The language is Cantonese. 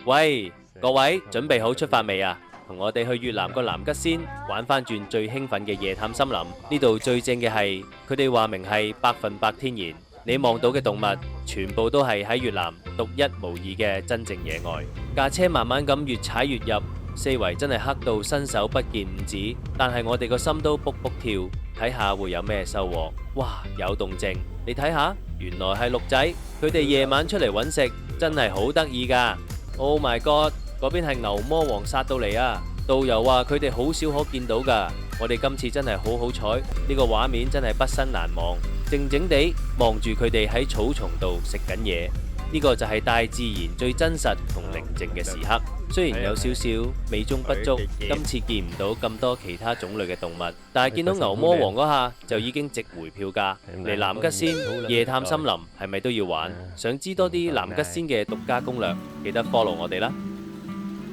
喂，各位準備好出發未啊？同我哋去越南個南吉先玩翻轉最興奮嘅夜探森林。呢度最正嘅係，佢哋話明係100%天然，你望到嘅動物全部都係喺越南獨一無二嘅真正野外。架車慢慢咁越踩越入，四圍真係黑到伸手不見五指，但係我哋個心都卜卜跳，睇下會有咩收穫。哇，有動靜，你睇下，原來係鹿仔，佢哋夜晚出嚟揾食，真係好得意噶。Oh my god！嗰邊係牛魔王殺到嚟啊！導遊話佢哋好少可見到噶，我哋今次真係好好彩，呢個畫面真係畢生難忘。靜靜地望住佢哋喺草叢度食緊嘢，呢個就係大自然最真實同寧靜嘅時刻。雖然有少少美中不足，今次見唔到咁多其他種類嘅動物，但係見到牛魔王嗰下就已經值回票價。嚟南吉先夜探森林係咪都要玩？想知多啲南吉先嘅獨家攻略，記得 follow 我哋啦！